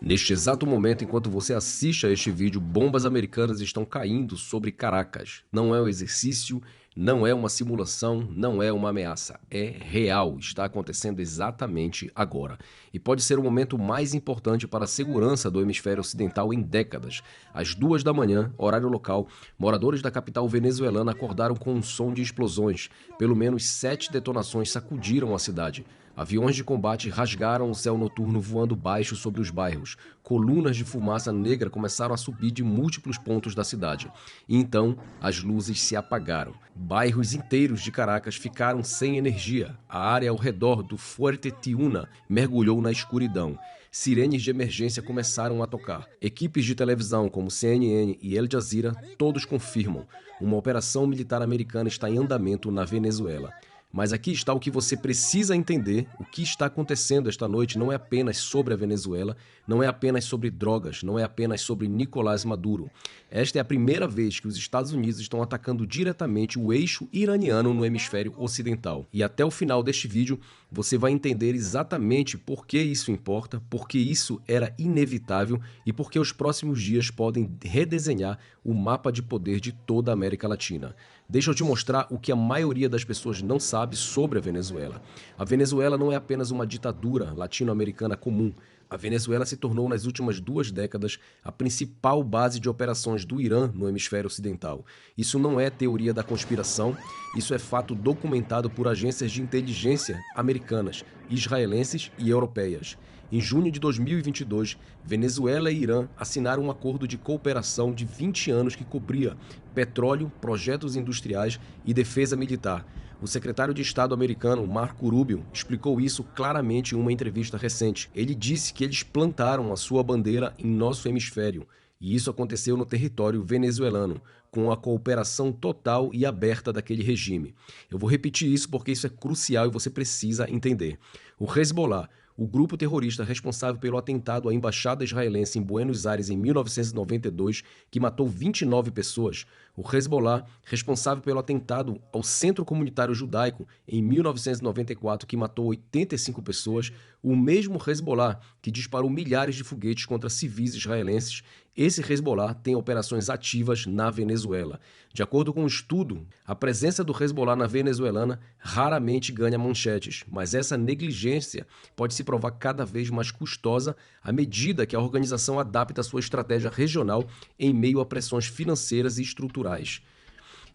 Neste exato momento, enquanto você assiste a este vídeo, bombas americanas estão caindo sobre Caracas. Não é um exercício, não é uma simulação, não é uma ameaça. É real, está acontecendo exatamente agora. E pode ser o momento mais importante para a segurança do hemisfério ocidental em décadas. Às 2 da manhã, horário local, moradores da capital venezuelana acordaram com um som de explosões. Pelo menos 7 detonações sacudiram a cidade. Aviões de combate rasgaram o céu noturno voando baixo sobre os bairros. Colunas de fumaça negra começaram a subir de múltiplos pontos da cidade. E então, as luzes se apagaram. Bairros inteiros de Caracas ficaram sem energia. A área ao redor do Fuerte Tiuna mergulhou na escuridão. Sirenes de emergência começaram a tocar. Equipes de televisão como CNN e Al Jazeera todos confirmam: uma operação militar americana está em andamento na Venezuela. Mas aqui está o que você precisa entender. O que está acontecendo esta noite não é apenas sobre a Venezuela, não é apenas sobre drogas, não é apenas sobre Nicolás Maduro. Esta é a primeira vez que os Estados Unidos estão atacando diretamente o eixo iraniano no hemisfério ocidental. E até o final deste vídeo, você vai entender exatamente por que isso importa, por que isso era inevitável e por que os próximos dias podem redesenhar o mapa de poder de toda a América Latina. Deixa eu te mostrar o que a maioria das pessoas não sabe sobre a Venezuela. A Venezuela não é apenas uma ditadura latino-americana comum. A Venezuela se tornou nas últimas 2 décadas a principal base de operações do Irã no hemisfério ocidental. Isso não é teoria da conspiração, isso é fato documentado por agências de inteligência americanas, israelenses e europeias. Em junho de 2022, Venezuela e Irã assinaram um acordo de cooperação de 20 anos que cobria petróleo, projetos industriais e defesa militar. O secretário de Estado americano, Marco Rubio, explicou isso claramente em uma entrevista recente. Ele disse que eles plantaram a sua bandeira em nosso hemisfério, e isso aconteceu no território venezuelano, com a cooperação total e aberta daquele regime. Eu vou repetir isso porque isso é crucial e você precisa entender. O Hezbollah, o grupo terrorista responsável pelo atentado à embaixada israelense em Buenos Aires em 1992, que matou 29 pessoas. O Hezbollah, responsável pelo atentado ao Centro Comunitário Judaico em 1994, que matou 85 pessoas. O mesmo Hezbollah que disparou milhares de foguetes contra civis israelenses. Esse Hezbollah tem operações ativas na Venezuela. De acordo com um estudo, a presença do Hezbollah na venezuelana raramente ganha manchetes, mas essa negligência pode se provar cada vez mais custosa à medida que a organização adapta sua estratégia regional em meio a pressões financeiras e estruturais.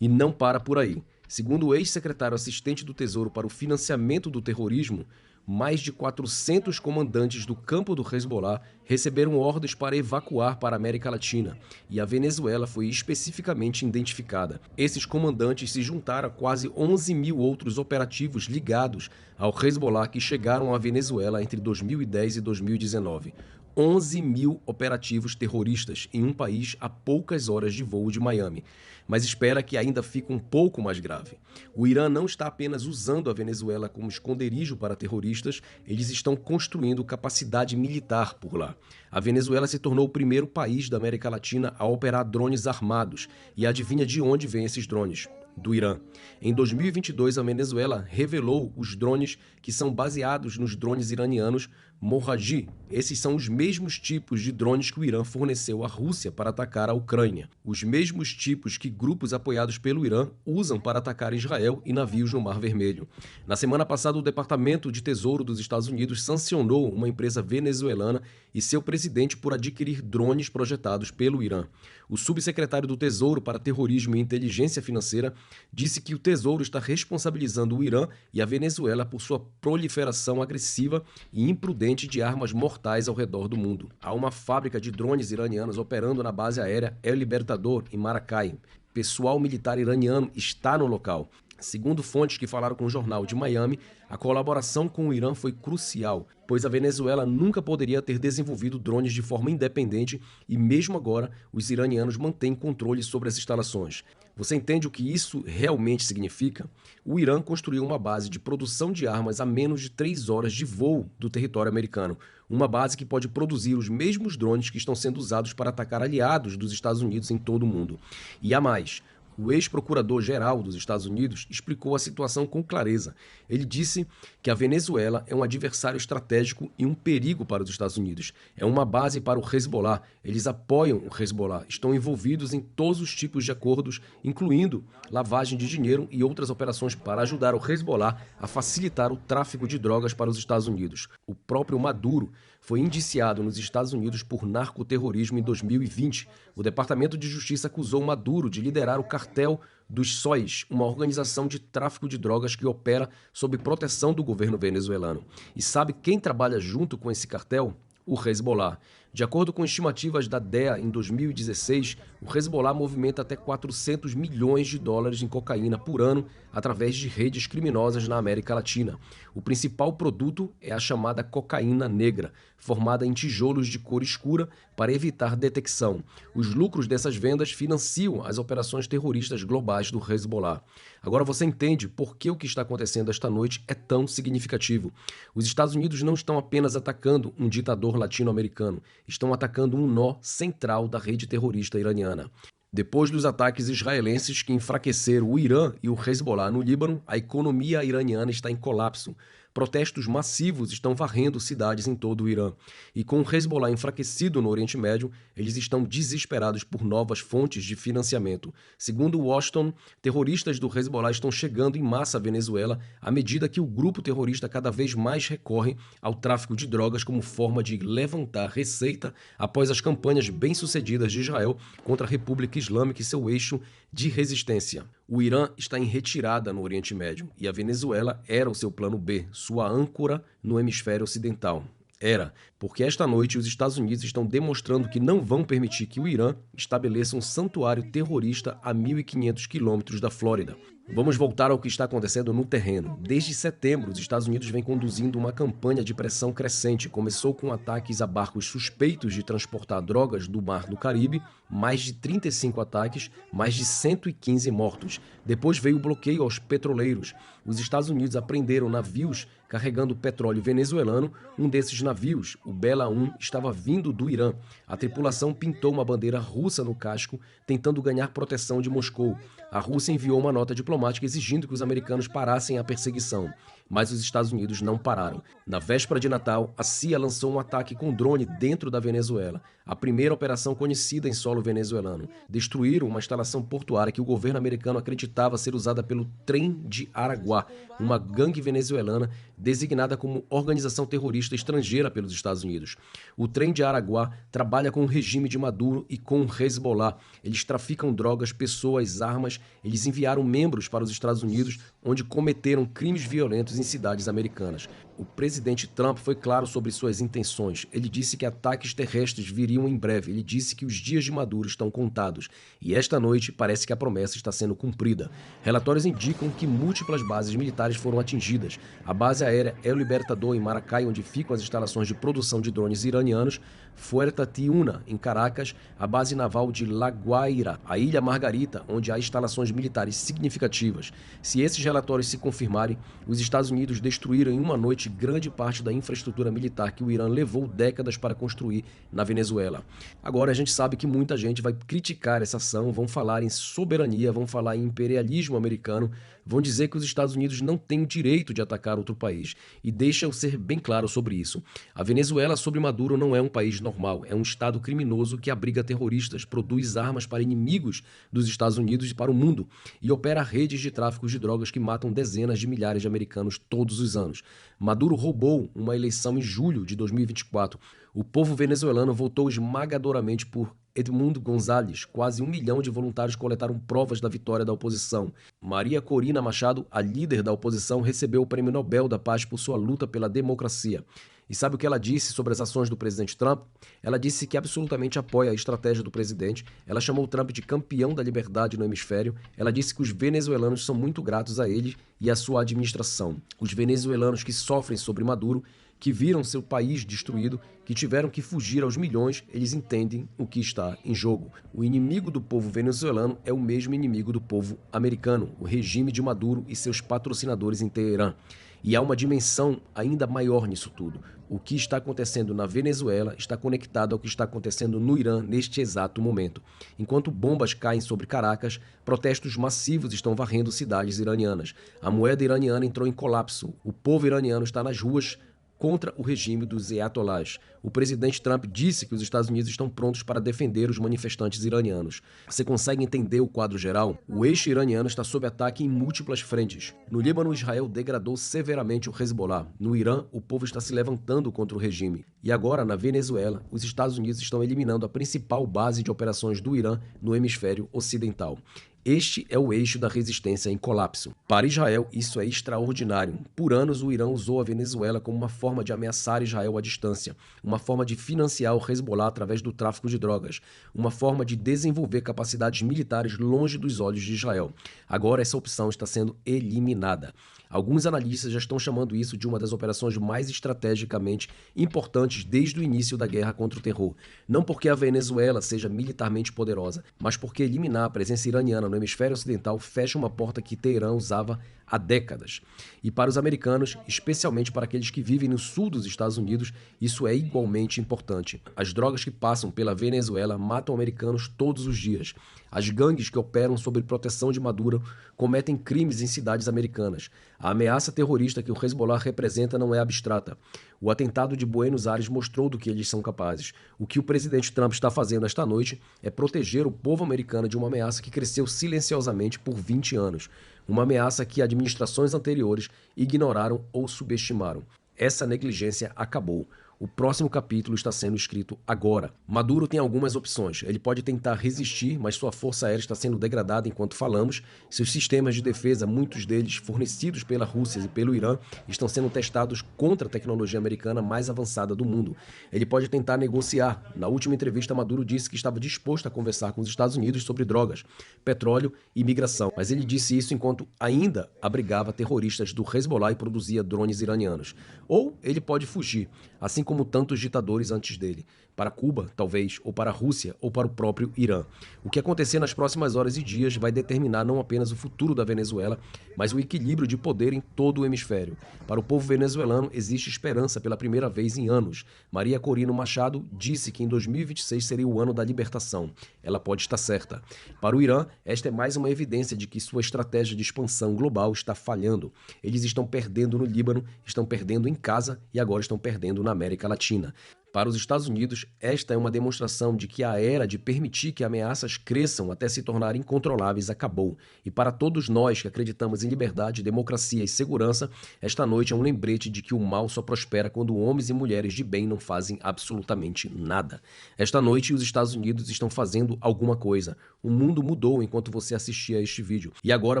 E não para por aí. Segundo o ex-secretário assistente do Tesouro para o financiamento do terrorismo, mais de 400 comandantes do campo do Hezbollah receberam ordens para evacuar para a América Latina, e a Venezuela foi especificamente identificada. Esses comandantes se juntaram a quase 11 mil outros operativos ligados ao Hezbollah que chegaram à Venezuela entre 2010 e 2019. 11 mil operativos terroristas em um país a poucas horas de voo de Miami. Mas espera que ainda fique um pouco mais grave. O Irã não está apenas usando a Venezuela como esconderijo para terroristas, eles estão construindo capacidade militar por lá. A Venezuela se tornou o primeiro país da América Latina a operar drones armados. E adivinha de onde vêm esses drones? Do Irã. Em 2022, a Venezuela revelou os drones que são baseados nos drones iranianos Morraji. Esses são os mesmos tipos de drones que o Irã forneceu à Rússia para atacar a Ucrânia. Os mesmos tipos que grupos apoiados pelo Irã usam para atacar Israel e navios no Mar Vermelho. Na semana passada, o Departamento de Tesouro dos Estados Unidos sancionou uma empresa venezuelana e seu presidente por adquirir drones projetados pelo Irã. O subsecretário do Tesouro para Terrorismo e Inteligência Financeira disse que o Tesouro está responsabilizando o Irã e a Venezuela por sua proliferação agressiva e imprudente de armas mortais ao redor do mundo. Há uma fábrica de drones iranianos operando na base aérea El Libertador, em Maracay. Pessoal militar iraniano está no local. Segundo fontes que falaram com o jornal de Miami, a colaboração com o Irã foi crucial, pois a Venezuela nunca poderia ter desenvolvido drones de forma independente e mesmo agora os iranianos mantêm controle sobre as instalações. Você entende o que isso realmente significa? O Irã construiu uma base de produção de armas a menos de 3 horas de voo do território americano, uma base que pode produzir os mesmos drones que estão sendo usados para atacar aliados dos Estados Unidos em todo o mundo. E há mais. O ex-procurador-geral dos Estados Unidos explicou a situação com clareza. Ele disse que a Venezuela é um adversário estratégico e um perigo para os Estados Unidos. É uma base para o Hezbollah. Eles apoiam o Hezbollah, estão envolvidos em todos os tipos de acordos, incluindo lavagem de dinheiro e outras operações para ajudar o Hezbollah a facilitar o tráfico de drogas para os Estados Unidos. O próprio Maduro foi indiciado nos Estados Unidos por narcoterrorismo em 2020. O Departamento de Justiça acusou Maduro de liderar o cartel dos Sóis, uma organização de tráfico de drogas que opera sob proteção do governo venezuelano. E sabe quem trabalha junto com esse cartel? O Hezbollah. De acordo com estimativas da DEA, em 2016, o Hezbollah movimenta até 400 milhões de dólares em cocaína por ano através de redes criminosas na América Latina. O principal produto é a chamada cocaína negra, formada em tijolos de cor escura para evitar detecção. Os lucros dessas vendas financiam as operações terroristas globais do Hezbollah. Agora você entende por que o que está acontecendo esta noite é tão significativo. Os Estados Unidos não estão apenas atacando um ditador latino-americano, estão atacando um nó central da rede terrorista iraniana. Depois dos ataques israelenses que enfraqueceram o Irã e o Hezbollah no Líbano, a economia iraniana está em colapso. Protestos massivos estão varrendo cidades em todo o Irã. E com o Hezbollah enfraquecido no Oriente Médio, eles estão desesperados por novas fontes de financiamento. Segundo Washington, terroristas do Hezbollah estão chegando em massa à Venezuela à medida que o grupo terrorista cada vez mais recorre ao tráfico de drogas como forma de levantar receita após as campanhas bem-sucedidas de Israel contra a República Islâmica e seu eixo de resistência. O Irã está em retirada no Oriente Médio e a Venezuela era o seu plano B, sua âncora no hemisfério ocidental. Era, porque esta noite os Estados Unidos estão demonstrando que não vão permitir que o Irã estabeleça um santuário terrorista a 1.500 quilômetros da Flórida. Vamos voltar ao que está acontecendo no terreno. Desde setembro, os Estados Unidos vêm conduzindo uma campanha de pressão crescente. Começou com ataques a barcos suspeitos de transportar drogas do Mar do Caribe, mais de 35 ataques, mais de 115 mortos. Depois veio o bloqueio aos petroleiros. Os Estados Unidos apreenderam navios carregando petróleo venezuelano. Um desses navios, o Bela 1, estava vindo do Irã. A tripulação pintou uma bandeira russa no casco, tentando ganhar proteção de Moscou. A Rússia enviou uma nota diplomática exigindo que os americanos parassem a perseguição, mas os Estados Unidos não pararam. Na véspera de Natal, a CIA lançou um ataque com drone dentro da Venezuela, a primeira operação conhecida em solo venezuelano. Destruíram uma instalação portuária que o governo americano acreditava ser usada pelo Trem de Araguá, uma gangue venezuelana designada como organização terrorista estrangeira pelos Estados Unidos. O Trem de Araguá trabalha com o regime de Maduro e com o Hezbollah. Eles traficam drogas, pessoas, armas. Eles enviaram membros para os Estados Unidos, onde cometeram crimes violentos em cidades americanas. O presidente Trump foi claro sobre suas intenções. Ele disse que ataques terrestres viriam em breve. Ele disse que os dias de Maduro estão contados. E esta noite parece que a promessa está sendo cumprida. Relatórios indicam que múltiplas bases militares foram atingidas. A base aérea El Libertador, em Maracay, onde ficam as instalações de produção de drones iranianos, Fuerza Tiuna, em Caracas, a base naval de La Guaira, a Ilha Margarita, onde há instalações militares significativas. Se esses relatórios se confirmarem, os Estados Unidos destruíram em uma noite grande parte da infraestrutura militar que o Irã levou décadas para construir na Venezuela. Agora a gente sabe que muita gente vai criticar essa ação, vão falar em soberania, vão falar em imperialismo americano, vão dizer que os Estados Unidos não têm o direito de atacar outro país. E deixa eu ser bem claro sobre isso. A Venezuela, sob Maduro, não é um país normal, é um estado criminoso que abriga terroristas, produz armas para inimigos dos Estados Unidos e para o mundo e opera redes de tráfico de drogas que matam dezenas de milhares de americanos todos os anos. Maduro roubou uma eleição em julho de 2024. O povo venezuelano votou esmagadoramente por Edmundo González. Quase 1 milhão de voluntários coletaram provas da vitória da oposição. Maria Corina Machado, a líder da oposição, recebeu o Prêmio Nobel da Paz por sua luta pela democracia. E sabe o que ela disse sobre as ações do presidente Trump? Ela disse que absolutamente apoia a estratégia do presidente. Ela chamou Trump de campeão da liberdade no hemisfério. Ela disse que os venezuelanos são muito gratos a ele e à sua administração. Os venezuelanos que sofrem sobre Maduro, que viram seu país destruído, que tiveram que fugir aos milhões, eles entendem o que está em jogo. O inimigo do povo venezuelano é o mesmo inimigo do povo americano, o regime de Maduro e seus patrocinadores em Teherã. E há uma dimensão ainda maior nisso tudo. O que está acontecendo na Venezuela está conectado ao que está acontecendo no Irã neste exato momento. Enquanto bombas caem sobre Caracas, protestos massivos estão varrendo cidades iranianas. A moeda iraniana entrou em colapso. O povo iraniano está nas ruas contra o regime dos ayatollahs. O presidente Trump disse que os Estados Unidos estão prontos para defender os manifestantes iranianos. Você consegue entender o quadro geral? O eixo iraniano está sob ataque em múltiplas frentes. No Líbano, Israel degradou severamente o Hezbollah. No Irã, o povo está se levantando contra o regime. E agora, na Venezuela, os Estados Unidos estão eliminando a principal base de operações do Irã no hemisfério ocidental. Este é o eixo da resistência em colapso. Para Israel, isso é extraordinário. Por anos, o Irã usou a Venezuela como uma forma de ameaçar Israel à distância, uma forma de financiar o Hezbollah através do tráfico de drogas, uma forma de desenvolver capacidades militares longe dos olhos de Israel. Agora, essa opção está sendo eliminada. Alguns analistas já estão chamando isso de uma das operações mais estrategicamente importantes desde o início da guerra contra o terror. Não porque a Venezuela seja militarmente poderosa, mas porque eliminar a presença iraniana no hemisfério ocidental fecha uma porta que Teherã usava há décadas. E para os americanos, especialmente para aqueles que vivem no sul dos Estados Unidos, isso é igualmente importante. As drogas que passam pela Venezuela matam americanos todos os dias. As gangues que operam sob proteção de Maduro cometem crimes em cidades americanas. A ameaça terrorista que o Hezbollah representa não é abstrata. O atentado de Buenos Aires mostrou do que eles são capazes. O que o presidente Trump está fazendo esta noite é proteger o povo americano de uma ameaça que cresceu silenciosamente por 20 anos. Uma ameaça que administrações anteriores ignoraram ou subestimaram. Essa negligência acabou. O próximo capítulo está sendo escrito agora. Maduro tem algumas opções. Ele pode tentar resistir, mas sua força aérea está sendo degradada enquanto falamos. Seus sistemas de defesa, muitos deles fornecidos pela Rússia e pelo Irã, estão sendo testados contra a tecnologia americana mais avançada do mundo. Ele pode tentar negociar. Na última entrevista, Maduro disse que estava disposto a conversar com os Estados Unidos sobre drogas, petróleo e imigração. Mas ele disse isso enquanto ainda abrigava terroristas do Hezbollah e produzia drones iranianos. Ou ele pode fugir, assim como tantos ditadores antes dele, para Cuba, talvez, ou para a Rússia, ou para o próprio Irã. O que acontecer nas próximas horas e dias vai determinar não apenas o futuro da Venezuela, mas o equilíbrio de poder em todo o hemisfério. Para o povo venezuelano, existe esperança pela primeira vez em anos. Maria Corina Machado disse que em 2026 seria o ano da libertação. Ela pode estar certa. Para o Irã, esta é mais uma evidência de que sua estratégia de expansão global está falhando. Eles estão perdendo no Líbano, estão perdendo em casa e agora estão perdendo na América Latina. Para os Estados Unidos, esta é uma demonstração de que a era de permitir que ameaças cresçam até se tornarem incontroláveis acabou. E para todos nós que acreditamos em liberdade, democracia e segurança, esta noite é um lembrete de que o mal só prospera quando homens e mulheres de bem não fazem absolutamente nada. Esta noite, os Estados Unidos estão fazendo alguma coisa. O mundo mudou enquanto você assistia a este vídeo. E agora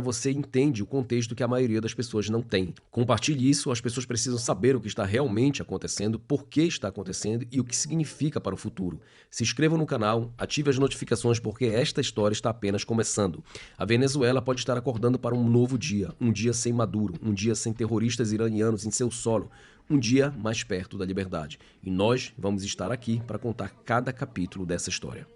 você entende o contexto que a maioria das pessoas não tem. Compartilhe isso, as pessoas precisam saber o que está realmente acontecendo, por que está acontecendo e o que significa para o futuro. Se inscreva no canal, ative as notificações porque esta história está apenas começando. A Venezuela pode estar acordando para um novo dia, um dia sem Maduro, um dia sem terroristas iranianos em seu solo, um dia mais perto da liberdade. E nós vamos estar aqui para contar cada capítulo dessa história.